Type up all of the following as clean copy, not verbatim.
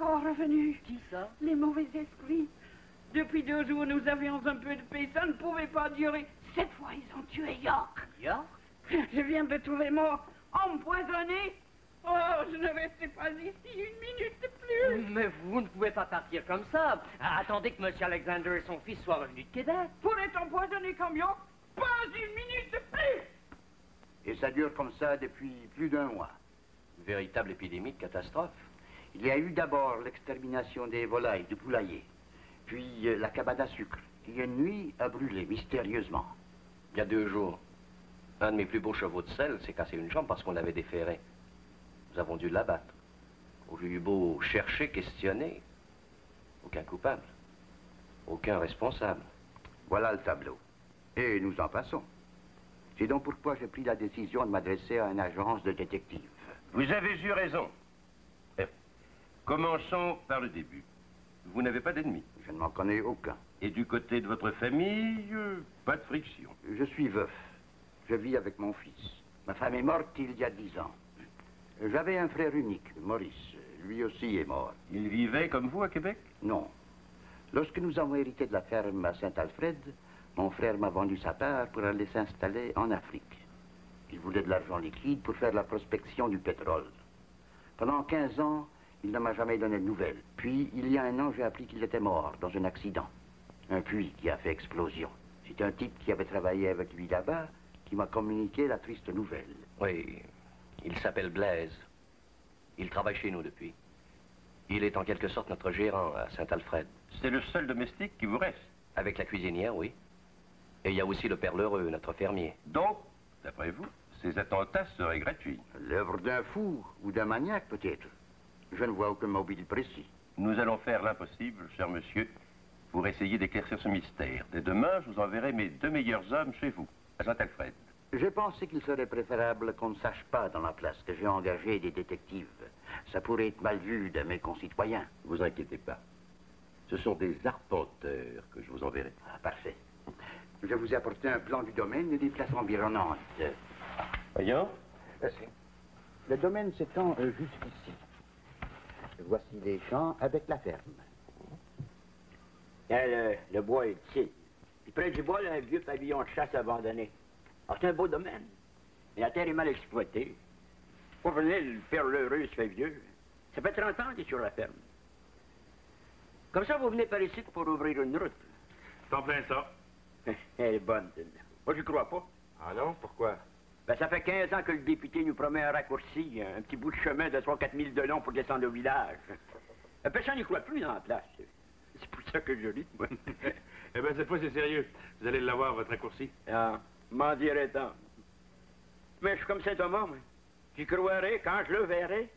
encore revenus. Qui ça? Les mauvais esprits. Depuis 2 jours, nous avions un peu de paix. Ça ne pouvait pas durer. Cette fois, ils ont tué York. York? Je viens de trouver mort, empoisonné. Oh, je ne restais pas ici 1 minute de plus. Mais vous ne pouvez pas partir comme ça. Attendez que M. Alexander et son fils soient revenus de Québec. Pour être empoisonné comme York, pas 1 minute de plus. Et ça dure comme ça depuis plus d'1 mois. Une véritable épidémie de catastrophe. Il y a eu d'abord l'extermination des volailles du poulailler, puis la cabane à sucre, qui une nuit a brûlé mystérieusement. Il y a 2 jours, un de mes plus beaux chevaux de selle s'est cassé une jambe parce qu'on l'avait déféré. Nous avons dû l'abattre. J'ai eu beau chercher, questionner. Aucun coupable. Aucun responsable. Voilà le tableau. Et nous en passons. C'est donc pourquoi j'ai pris la décision de m'adresser à une agence de détectives. Vous avez eu raison. Commençons par le début. Vous n'avez pas d'ennemis. Je ne m'en connais aucun. Et du côté de votre famille, pas de friction. Je suis veuf. Je vis avec mon fils. Ma femme est morte il y a 10 ans. J'avais un frère unique, Maurice. Lui aussi est mort. Il vivait comme vous à Québec? Non. Lorsque nous avons hérité de la ferme à Saint-Alfred, mon frère m'a vendu sa part pour aller s'installer en Afrique. Il voulait de l'argent liquide pour faire la prospection du pétrole. Pendant 15 ans, il ne m'a jamais donné de nouvelles. Puis, il y a 1 an, j'ai appris qu'il était mort dans un accident. Un puits qui a fait explosion. C'est un type qui avait travaillé avec lui là-bas qui m'a communiqué la triste nouvelle. Oui, il s'appelle Blaise. Il travaille chez nous depuis. Il est en quelque sorte notre gérant à Saint-Alfred. C'est le seul domestique qui vous reste? Avec la cuisinière, oui. Et il y a aussi le père Lheureux, notre fermier. Donc, d'après vous, ces attentats seraient gratuits? L'œuvre d'un fou ou d'un maniaque, peut-être. Je ne vois aucun mobile précis. Nous allons faire l'impossible, cher monsieur, pour essayer d'éclaircir ce mystère. Dès demain, je vous enverrai mes 2 meilleurs hommes chez vous, à Saint-Alfred. J'ai pensé qu'il serait préférable qu'on ne sache pas dans la place que j'ai engagé des détectives. Ça pourrait être mal vu de mes concitoyens. Vous inquiétez pas. Ce sont des arpenteurs que je vous enverrai. Ah, parfait. Je vous ai apporté un plan du domaine et des places environnantes. Voyons. Merci. Le domaine s'étend jusqu'ici. Voici les champs avec la ferme. Le bois est ici. Puis près du bois, il y a un vieux pavillon de chasse abandonné. Alors, c'est un beau domaine. Mais la terre est mal exploitée. Vous venez, le père Lheureux se fait vieux. Ça fait 30 ans qu'il est sur la ferme. Comme ça, vous venez par ici pour ouvrir une route. T'en plein ça. Elle est bonne, celle-là. Moi, j'y crois pas. Ah non? Pourquoi? Ben, ça fait 15 ans que le député nous promet un raccourci, un petit bout de chemin de 3-4 000 de long pour descendre au village. Personne n'y croit plus dans la place. C'est pour ça que je ris, moi. Eh bien, cette fois, c'est sérieux. Vous allez l'avoir, votre raccourci. Ah, m'en dirait tant. Mais je suis comme Saint-Thomas, moi. J'y croirai quand je le verrai.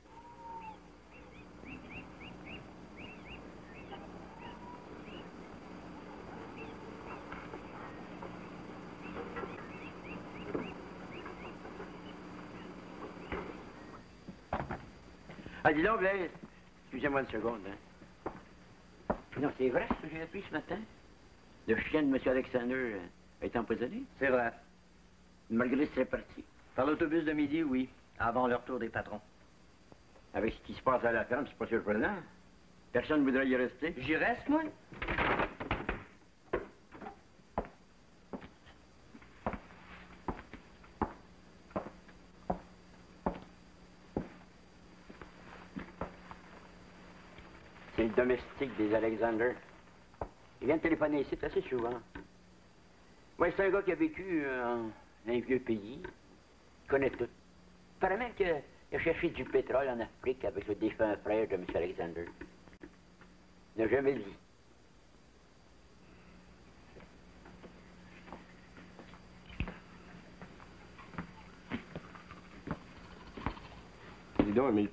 Ah, dis donc, Blaise. Excusez-moi une seconde, hein. Non, c'est vrai ce que j'ai appris ce matin? Le chien de M. Alexander a été empoisonné? C'est vrai. Malgré serait parti. Par l'autobus de midi, oui. Avant le retour des patrons. Avec ce qui se passe à la ferme, c'est pas surprenant. Personne ne voudrait y rester. J'y reste, moi? C'est le domestique des Alexander. Il vient de téléphoner ici assez souvent. Oui, c'est un gars qui a vécu dans un vieux pays. Il connaît tout. Il paraît même qu'il a cherché du pétrole en Afrique avec le défunt frère de M. Alexander. Il n'a jamais dit. Dis donc, Emile.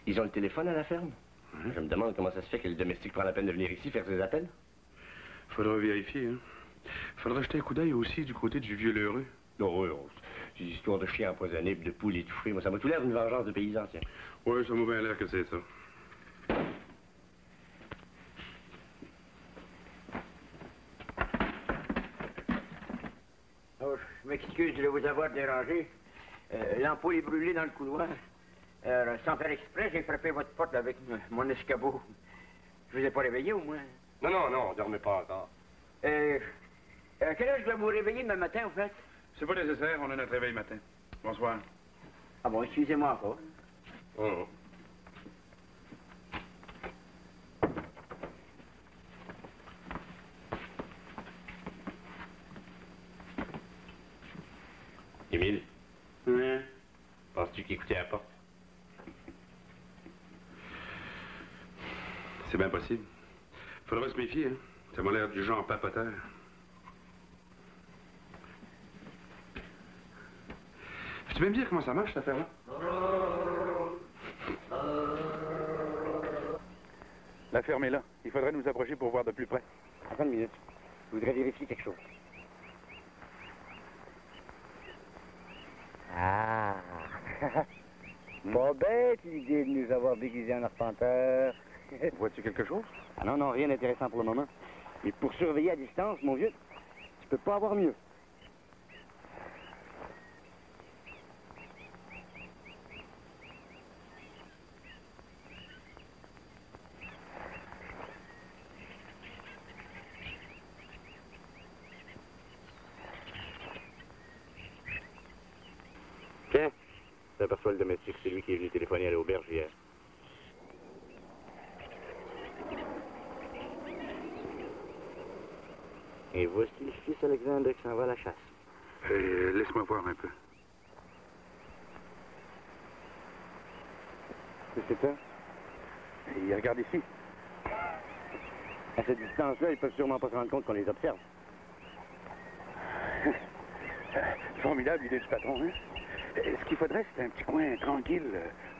Ils ont le téléphone à la ferme? Je me demande comment ça se fait que le domestique prend la peine de venir ici faire ses appels. Faudra vérifier, hein. Faudra jeter un coup d'œil aussi du côté du vieux Lheureux. Non, c'est des histoires de chiens empoisonnés, de poules et de fruits. Moi, ça m'a tout l'air d'une vengeance de paysans, tiens. Ouais, ça m'a bien l'air que c'est ça. Oh, je m'excuse de vous avoir dérangé. L'ampoule est brûlée dans le couloir. Sans faire exprès, j'ai frappé votre porte avec mon escabeau. Je vous ai pas réveillé, au moins? Non, non, non, dormez pas encore. À quelle heure je dois vous réveiller demain matin, en fait? C'est pas nécessaire, on a notre réveil matin. Bonsoir. Ah bon, excusez-moi encore. Hum. Émile, Hein? penses-tu qu'il écoutait à la porte? C'est bien possible. Faudra se méfier, hein. Ça m'a l'air du genre papoteur. Tu peux me dire comment ça marche, cette affaire-là? La ferme est là. Il faudrait nous approcher pour voir de plus près. Attends une minute. Je voudrais vérifier quelque chose. Ah! Pas bête l'idée de nous avoir déguisés en arpenteur. Vois-tu quelque chose? Ah non, non, rien d'intéressant pour le moment. Mais pour surveiller à distance, mon vieux, tu peux pas avoir mieux. Tiens, j'aperçois le domestique. C'est lui qui est venu téléphoner à l'auberge hier. Et voici le fils Alexandre qui s'en va à la chasse. Laisse-moi voir un peu. C'est ça? Il regarde ici. À cette distance-là, ils peuvent sûrement pas se rendre compte qu'on les observe. Formidable idée du patron, hein? Ce qu'il faudrait, c'est un petit coin tranquille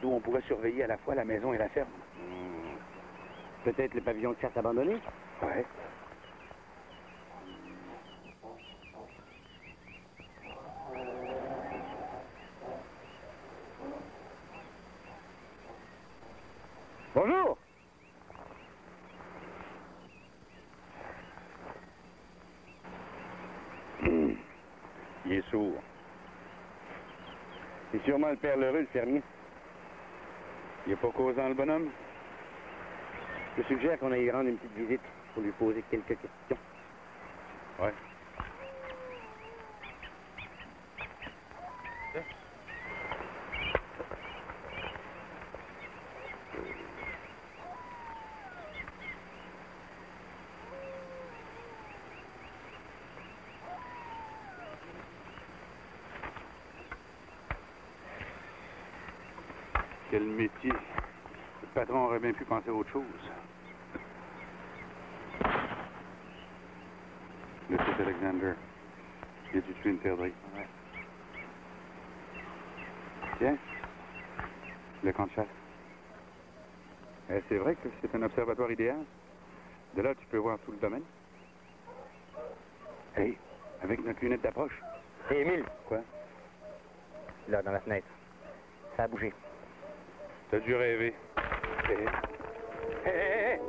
d'où on pourrait surveiller à la fois la maison et la ferme. Peut-être le pavillon de chasse abandonné? Ouais. Bonjour! Il est sourd. C'est sûrement le père Lheureux, le fermier. Il est pas causant, le bonhomme? Je suggère qu'on aille rendre une petite visite pour lui poser quelques questions. Ouais. Quel métier. Le patron aurait bien pu penser à autre chose. Le fils Alexander. Il a dû tuer une perdrix. Ouais. Tiens. Le camp de chasse. C'est vrai que c'est un observatoire idéal. De là, tu peux voir tout le domaine. Hey, avec notre lunette d'approche. Hé, Émile! Quoi? Là, dans la fenêtre. Ça a bougé. T'as dû rêver. Hé, hé, hé!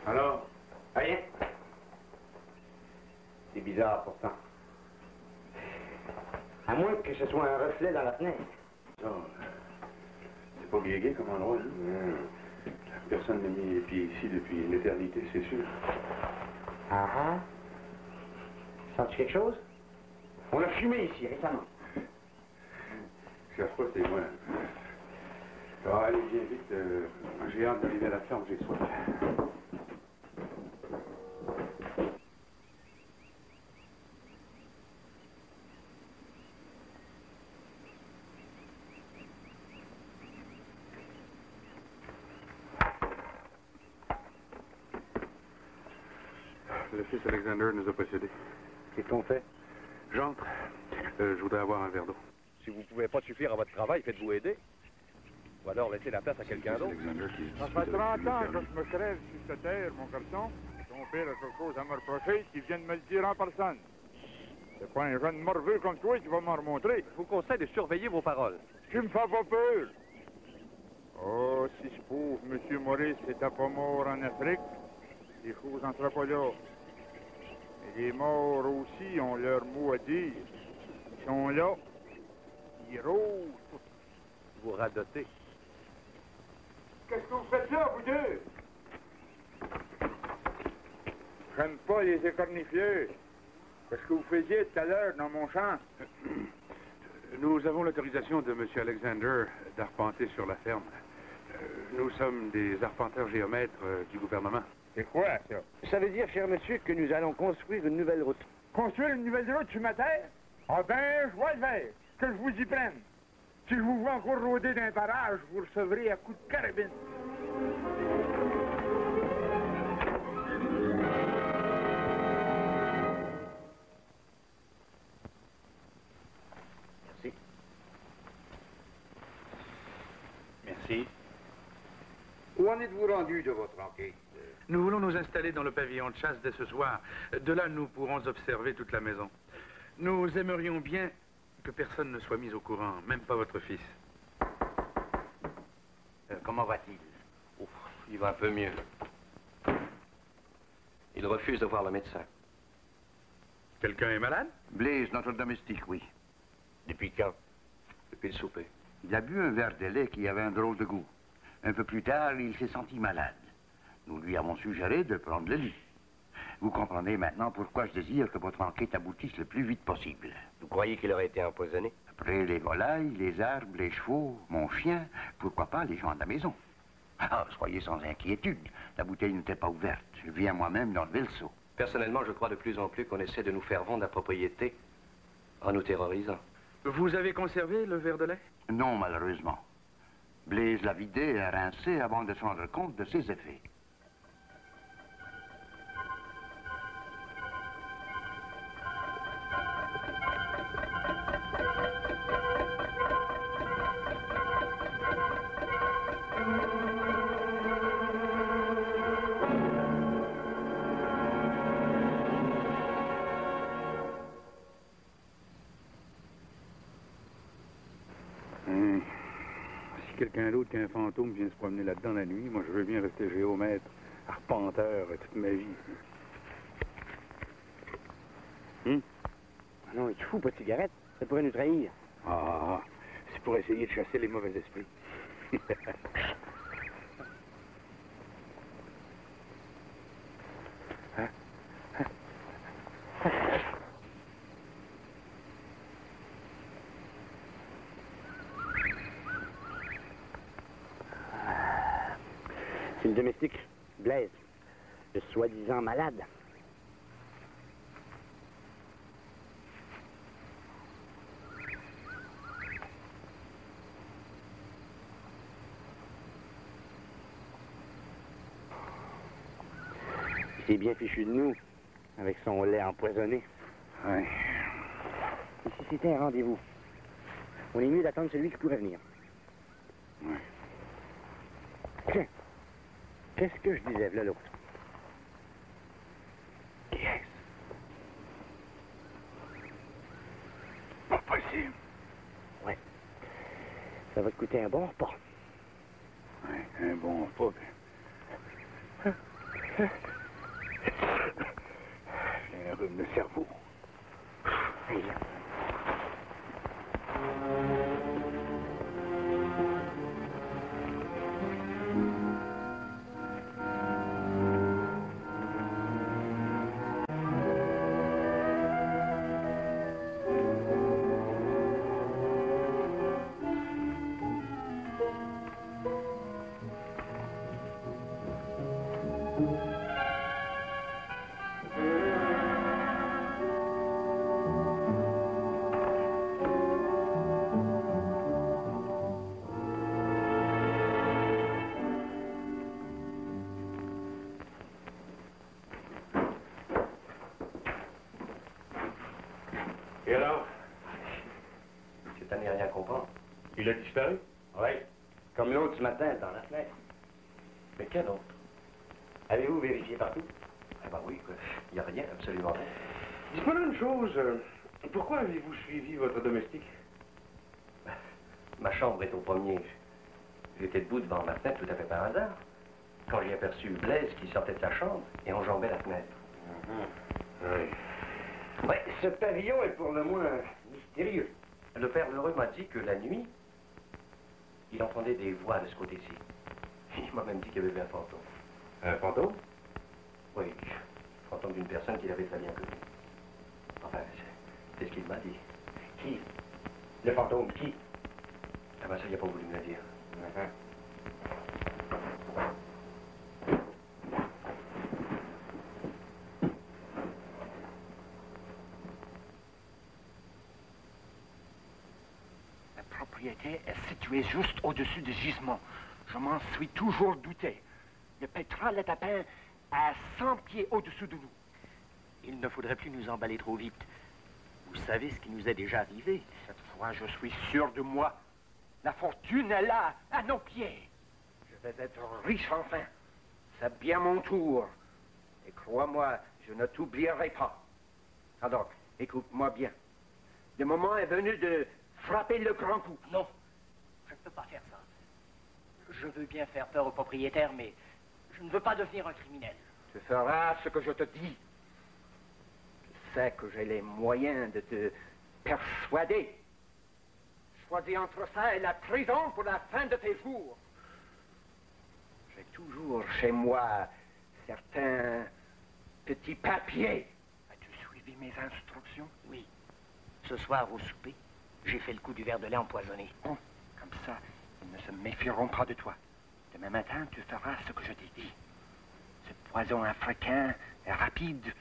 Alors? Rien. C'est bizarre, pourtant. À moins que ce soit un reflet dans la fenêtre. Ça, c'est pas bien gai comme endroit, hein? Personne n'a mis les pieds ici depuis une éternité, c'est sûr. Ah ah. Sens-tu quelque chose? On a fumé ici récemment. Je cherche pas, c'est moi. Ah, allez, viens vite. J'ai hâte d'arriver à la ferme, j'ai soif. Le fils Alexander nous a précédés. Qu'est-ce qu'on fait? J'entre. Je voudrais avoir un verre d'eau. Si vous ne pouvez pas suffire à votre travail, faites-vous aider. Ou alors laissez la place à quelqu'un d'autre. Alexander qui Ça fait 30 ans que je me crève sur cette terre, mon garçon. Ton père a quelque chose à me reprocher, qu'il vienne me le dire en personne. C'est pas un jeune morveux comme toi qui va m'en remontrer. Je vous conseille de surveiller vos paroles. Tu me fais pas peur. Oh, si ce pauvre M. Maurice n'était pas mort en Afrique, les choses n'en seraient pas là. Et les morts aussi ont leur mot à dire. Ils sont là. Ils rôdent. Vous radotez. Qu'est-ce que vous faites là, vous deux? J'aime pas les écornifieurs. Qu'est-ce que vous faisiez tout à l'heure dans mon champ? Nous avons l'autorisation de M. Alexander d'arpenter sur la ferme. Nous sommes des arpenteurs géomètres du gouvernement. C'est quoi, ça? Ça veut dire, cher monsieur, que nous allons construire une nouvelle route. Construire une nouvelle route sur ma terre? Ah ben, je vais le faire. Que je vous y prenne. Si je vous vois encore rôder d'un barrage, vous recevrez à coups de carabine. Merci. Merci. Où en êtes-vous rendu de votre enquête? Nous voulons nous installer dans le pavillon de chasse dès ce soir. De là, nous pourrons observer toute la maison. Nous aimerions bien que personne ne soit mis au courant, même pas votre fils. Comment va-t-il? Ouf, il va un peu mieux. Il refuse de voir le médecin. Quelqu'un est malade? Blaise, notre domestique, oui. Depuis quand? Depuis le souper. Il a bu un verre de lait qui avait un drôle de goût. Un peu plus tard, il s'est senti malade. Nous lui avons suggéré de prendre le lit. Vous comprenez maintenant pourquoi je désire que votre enquête aboutisse le plus vite possible. Vous croyez qu'il aurait été empoisonné? Après les volailles, les arbres, les chevaux, mon chien, pourquoi pas les gens de la maison? Ah, soyez sans inquiétude. La bouteille n'était pas ouverte. Je viens moi-même d'enlever le seau. Personnellement, je crois de plus en plus qu'on essaie de nous faire vendre la propriété en nous terrorisant. Vous avez conservé le verre de lait? Non, malheureusement. Blaise l'a vidé et rincé avant de se rendre compte de ses effets. Si quelqu'un d'autre qu'un fantôme vient se promener là-dedans la nuit, moi je veux bien rester géomètre, arpenteur toute ma vie. Ah non, il est fou, pas de cigarette. Ça pourrait nous trahir. Ah, c'est pour essayer de chasser les mauvais esprits. C'est le domestique, Blaise, le soi-disant malade. Il s'est bien fichu de nous, avec son lait empoisonné. Ouais. Et si c'était un rendez-vous, on est mieux d'attendre celui qui pourrait venir. Ouais. Tiens, qu'est-ce que je disais là l'autre? Qui est-ce? Pas possible. Ouais. Ça va te coûter un bon repas. Ouais, un bon repas. J'ai un rhume de cerveau. Hey. Et alors? Cette année, rien comprendre. Il a disparu? Oui. Comme l'autre ce matin, dans la fenêtre. Mais quel autre? Avez-vous vérifié partout? Ah bah oui, quoi. Il n'y a rien, absolument rien. Dites-moi une chose. Pourquoi avez-vous suivi votre domestique? Ma chambre est au premier. J'étais debout devant ma fenêtre tout à fait par hasard. Quand j'ai aperçu Blaise qui sortait de sa chambre et enjambait la fenêtre. Oui. Oui, ce pavillon est pour le moins mystérieux. Le père Lheureux m'a dit que la nuit, il entendait des voix de ce côté-ci. Il m'a même dit qu'il y avait vu un fantôme. Un fantôme? Oui, fantôme d'une personne qu'il avait très bien connue. Enfin, c'est ce qu'il m'a dit. Qui? Le fantôme, qui? Ah ben ça, il n'a pas voulu me le dire. La propriété est située juste au-dessus du gisement. Je m'en suis toujours douté. Le pétrole est à peine à 100 pieds au-dessous de nous. Il ne faudrait plus nous emballer trop vite. Vous savez ce qui nous est déjà arrivé. Cette fois, je suis sûr de moi. La fortune est là, à nos pieds. Je vais être riche enfin. C'est bien mon tour. Et crois-moi, je ne t'oublierai pas. Alors, écoute-moi bien. Le moment est venu de frapper le grand coup. Non, je ne peux pas faire ça. Je veux bien faire peur au propriétaire, mais je ne veux pas devenir un criminel. Tu feras ce que je te dis. Je sais que j'ai les moyens de te persuader. Choisis entre ça et la prison pour la fin de tes jours. J'ai toujours chez moi certains petits papiers. As-tu suivi mes instructions? Oui. Ce soir, au souper, j'ai fait le coup du verre de lait empoisonné. Bon, comme ça, ils ne se méfieront pas de toi. Demain matin, tu feras ce que je t'ai dit. Ce poison africain est rapide,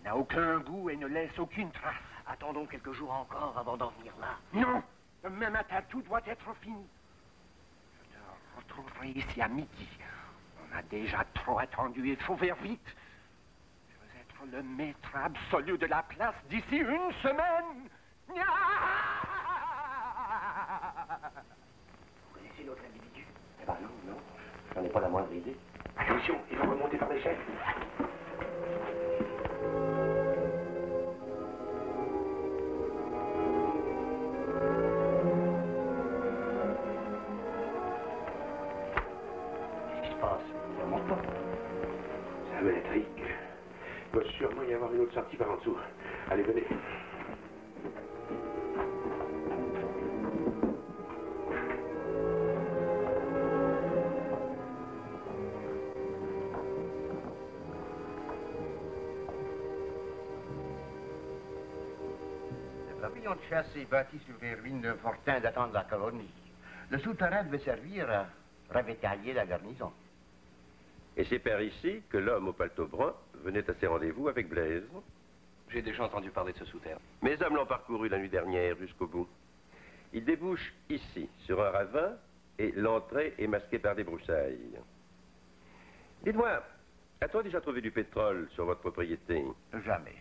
n'a aucun goût et ne laisse aucune trace. Attendons quelques jours encore avant d'en venir là. Non! Demain matin, tout doit être fini. Je te retrouverai ici à midi. On a déjà trop attendu, il faut faire vite. Je veux être le maître absolu de la place d'ici une semaine. Vous connaissez l'autre individu? Eh ben non, non. J'en ai pas la moindre idée. Attention, il va remonter par l'échelle. Qu'est-ce qui se passe? Il remonte pas. Ça m'intrigue. Il va sûrement y avoir une autre sortie par en dessous. Allez, venez. Le pavillon de chasse est bâti sur les ruines d'un fortin datant de la colonie. Le souterrain devait servir à ravitailler la garnison. Et c'est par ici que l'homme au paletot brun venait à ses rendez-vous avec Blaise. J'ai déjà entendu parler de ce souterrain. Mes hommes l'ont parcouru la nuit dernière jusqu'au bout. Il débouche ici, sur un ravin, et l'entrée est masquée par des broussailles. Dites-moi, a-t-on déjà trouvé du pétrole sur votre propriété? Jamais.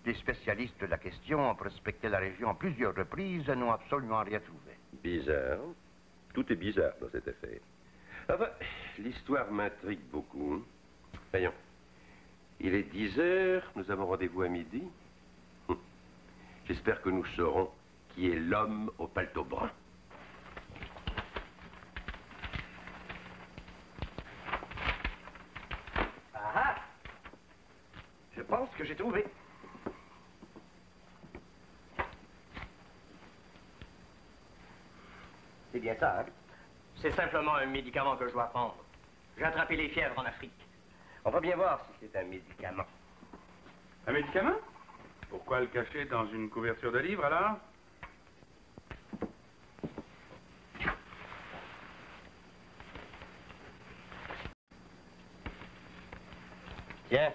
Les spécialistes de la question ont prospecté la région à plusieurs reprises et n'ont absolument rien trouvé. Bizarre. Tout est bizarre dans cette affaire. Enfin, l'histoire m'intrigue beaucoup. Voyons. Il est 10 heures, nous avons rendez-vous à midi. J'espère que nous saurons qui est l'homme au paletot brun. Ah! Je pense que j'ai trouvé. C'est bien ça, hein? C'est simplement un médicament que je dois prendre. J'ai attrapé les fièvres en Afrique. On va bien voir si c'est un médicament. Un médicament? Pourquoi le cacher dans une couverture de livre, alors? Tiens,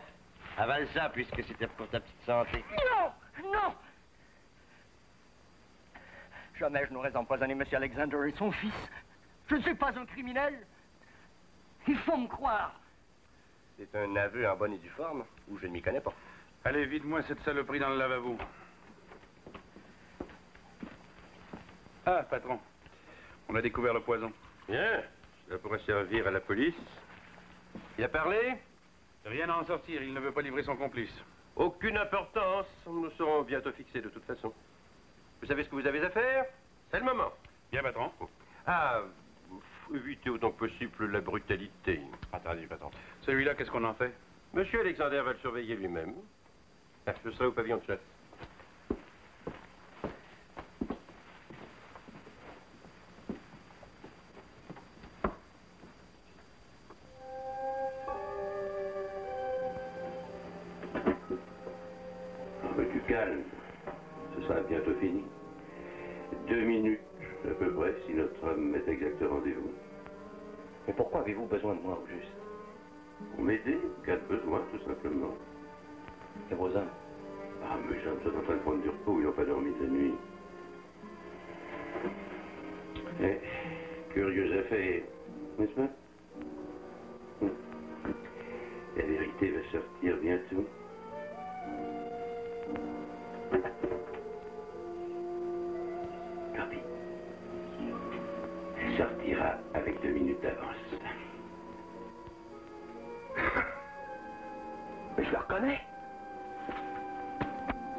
avale ça puisque c'était pour ta petite santé. Non! Non! Jamais je n'aurais empoisonné M. Alexander et son fils. Je ne suis pas un criminel. Il faut me croire. C'est un aveu en bonne et due forme, ou je ne m'y connais pas. Allez, vide-moi cette saloperie dans le lavabo. Ah, patron. On a découvert le poison. Bien. Cela pourrait servir à la police. Il a parlé? Rien à en sortir. Il ne veut pas livrer son complice. Aucune importance. Nous serons bientôt fixés de toute façon. Vous savez ce que vous avez à faire? C'est le moment. Bien, patron. Ah, évitez autant que possible la brutalité. Attendez, patron. Celui-là, qu'est-ce qu'on en fait? Monsieur Alexander va le surveiller lui-même. Ah, je serai au pavillon de chasse. Tu calmes. Ce sera bientôt fini. 2 minutes, à peu près, si notre homme met exact rendez-vous. Mais pourquoi avez-vous besoin de moi, au juste? Pour m'aider, cas de besoin, tout simplement. Et vos hommes? Ah, mes hommes sont en train de prendre du repos, ils n'ont pas dormi de nuit. Eh, curieuse affaire, n'est-ce pas? La vérité va sortir bientôt. Copie. Elle sortira avec 2 minutes d'avance. Mais je le reconnais.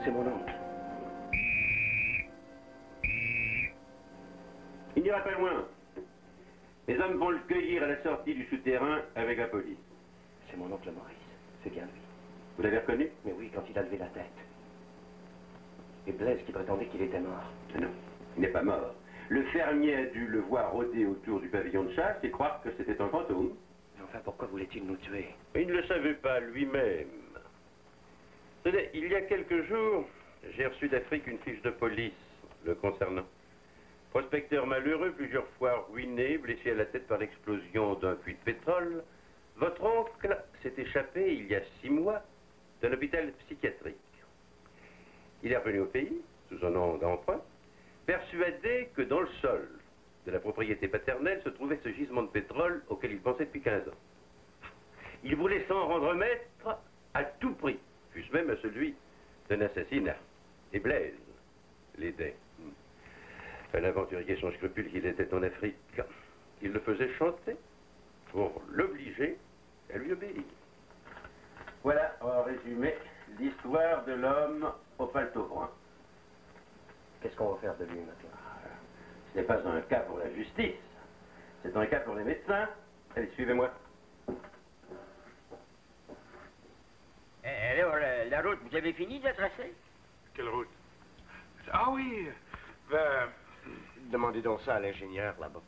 C'est mon oncle. Il n'ira pas loin. Les hommes vont le cueillir à la sortie du souterrain avec la police. C'est mon oncle Maurice. C'est bien lui. Vous l'avez reconnu? Mais oui, quand il a levé la tête. Et Blaise qui prétendait qu'il était mort. Non, il n'est pas mort. Le fermier a dû le voir rôder autour du pavillon de chasse et croire que c'était un fantôme. Mais enfin, pourquoi voulait-il nous tuer? Il ne le savait pas lui-même. Tenez, il y a quelques jours, j'ai reçu d'Afrique une fiche de police le concernant. Prospecteur malheureux, plusieurs fois ruiné, blessé à la tête par l'explosion d'un puits de pétrole, votre oncle s'est échappé il y a 6 mois d'un hôpital psychiatrique. Il est revenu au pays, sous un nom d'emprunt, persuadé que dans le sol de la propriété paternelle se trouvait ce gisement de pétrole auquel il pensait depuis 15 ans. Il voulait s'en rendre maître à tout prix, fût-ce même à celui d'un assassinat. Et Blaise l'aidait. Un aventurier sans scrupule qu'il était en Afrique. Il le faisait chanter pour l'obliger à lui obéir. Voilà, en résumé, l'histoire de l'homme au paletot brun. Qu'est-ce qu'on va faire de lui maintenant? Ce n'est pas un cas pour la justice. C'est un cas pour les médecins. Allez, suivez-moi. Alors, la route, vous avez fini de la tracer? Quelle route? Ah oui, ben... Demandez donc ça à l'ingénieur, là-bas.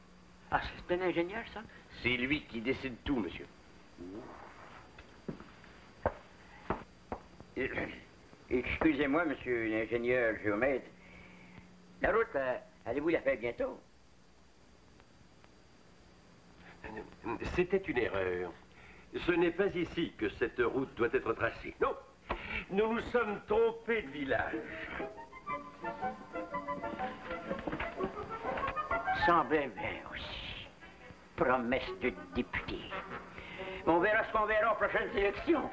Ah, c'est un ingénieur, ça? C'est lui qui décide tout, monsieur. Excusez-moi, monsieur l'ingénieur géomètre. La route, allez-vous la faire bientôt? C'était une erreur. Ce n'est pas ici que cette route doit être tracée. Non, nous nous sommes trompés de village. Semblait bien aussi. Promesse de député. On verra ce qu'on verra aux prochaines élections.